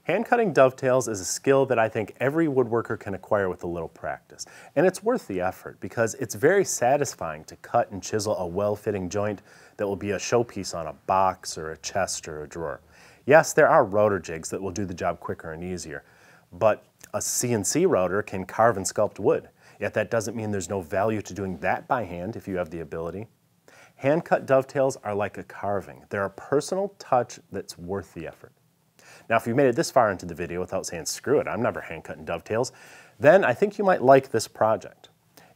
Hand cutting dovetails is a skill that I think every woodworker can acquire with a little practice. And it's worth the effort because it's very satisfying to cut and chisel a well-fitting joint that will be a showpiece on a box or a chest or a drawer. Yes, there are router jigs that will do the job quicker and easier, but a CNC router can carve and sculpt wood. Yet that doesn't mean there's no value to doing that by hand if you have the ability. Hand-cut dovetails are like a carving. They're a personal touch that's worth the effort. Now, if you made it this far into the video without saying, screw it, I'm never hand-cutting dovetails, then I think you might like this project.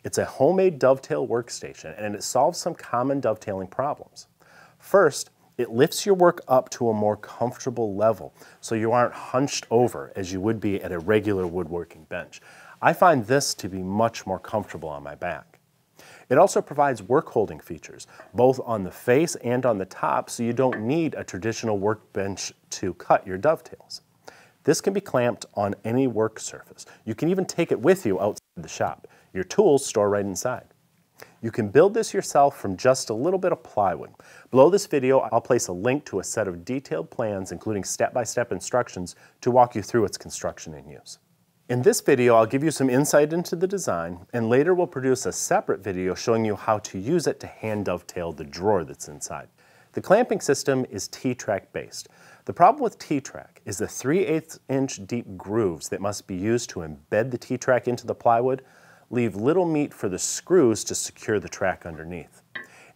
It's a homemade dovetail workstation, and it solves some common dovetailing problems. First, it lifts your work up to a more comfortable level, so you aren't hunched over as you would be at a regular woodworking bench. I find this to be much more comfortable on my back. It also provides work holding features, both on the face and on the top, so you don't need a traditional workbench to cut your dovetails. This can be clamped on any work surface. You can even take it with you outside the shop. Your tools store right inside. You can build this yourself from just a little bit of plywood. Below this video, I'll place a link to a set of detailed plans, including step-by-step instructions to walk you through its construction and use. In this video, I'll give you some insight into the design, and later we'll produce a separate video showing you how to use it to hand dovetail the drawer that's inside. The clamping system is T-track based. The problem with T-track is the 3/8 inch deep grooves that must be used to embed the T-track into the plywood leave little meat for the screws to secure the track underneath.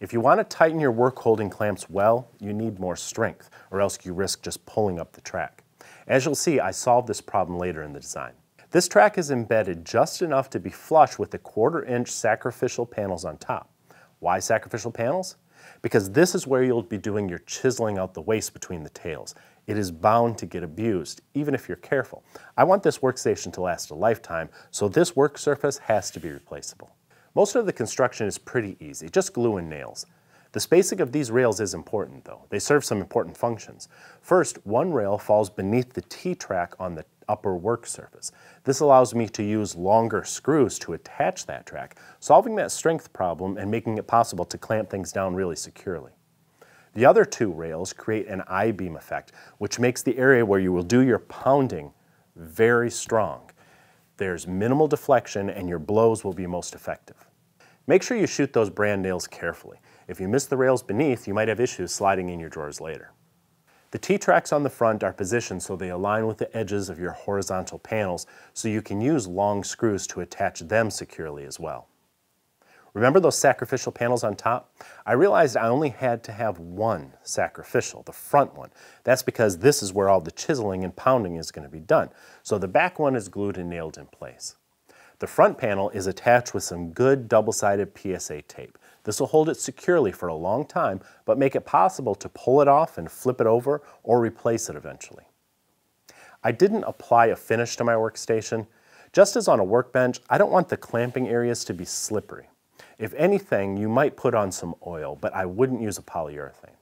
If you want to tighten your work holding clamps well, you need more strength, or else you risk just pulling up the track. As you'll see, I solved this problem later in the design. This track is embedded just enough to be flush with the 1/4 inch sacrificial panels on top. Why sacrificial panels? Because this is where you'll be doing your chiseling out the waste between the tails. It is bound to get abused, even if you're careful. I want this workstation to last a lifetime, so this work surface has to be replaceable. Most of the construction is pretty easy, just glue and nails. The spacing of these rails is important though. They serve some important functions. First, one rail falls beneath the T-track on the upper work surface. This allows me to use longer screws to attach that track, solving that strength problem and making it possible to clamp things down really securely. The other two rails create an I-beam effect, which makes the area where you will do your pounding very strong. There's minimal deflection and your blows will be most effective. Make sure you shoot those brand nails carefully. If you miss the rails beneath, you might have issues sliding in your drawers later. The T-tracks on the front are positioned so they align with the edges of your horizontal panels, so you can use long screws to attach them securely as well. Remember those sacrificial panels on top? I realized I only had to have one sacrificial, the front one. That's because this is where all the chiseling and pounding is going to be done, so the back one is glued and nailed in place. The front panel is attached with some good double-sided PSA tape. This will hold it securely for a long time, but make it possible to pull it off and flip it over or replace it eventually. I didn't apply a finish to my workstation. Just as on a workbench, I don't want the clamping areas to be slippery. If anything, you might put on some oil, but I wouldn't use a polyurethane.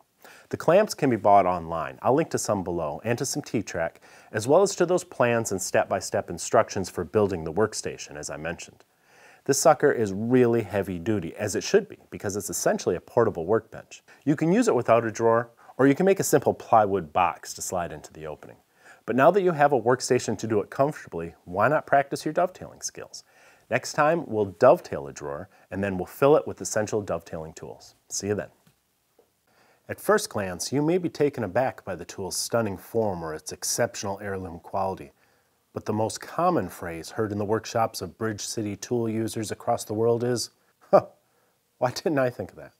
The clamps can be bought online. I'll link to some below and to some T-track, as well as to those plans and step-by-step instructions for building the workstation, as I mentioned. This sucker is really heavy duty, as it should be, because it's essentially a portable workbench. You can use it without a drawer, or you can make a simple plywood box to slide into the opening. But now that you have a workstation to do it comfortably, why not practice your dovetailing skills? Next time, we'll dovetail a drawer, and then we'll fill it with essential dovetailing tools. See you then. At first glance, you may be taken aback by the tool's stunning form or its exceptional heirloom quality. But the most common phrase heard in the workshops of Bridge City tool users across the world is, huh, why didn't I think of that?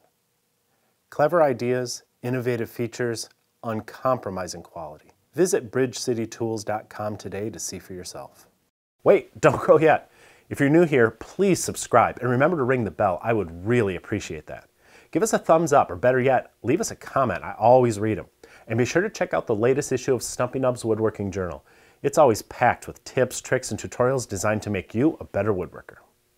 Clever ideas, innovative features, uncompromising quality. Visit bridgecitytools.com today to see for yourself. Wait, don't go yet. If you're new here, please subscribe and remember to ring the bell. I would really appreciate that. Give us a thumbs up, or better yet, leave us a comment. I always read them. And be sure to check out the latest issue of Stumpy Nubs Woodworking Journal. It's always packed with tips, tricks, and tutorials designed to make you a better woodworker.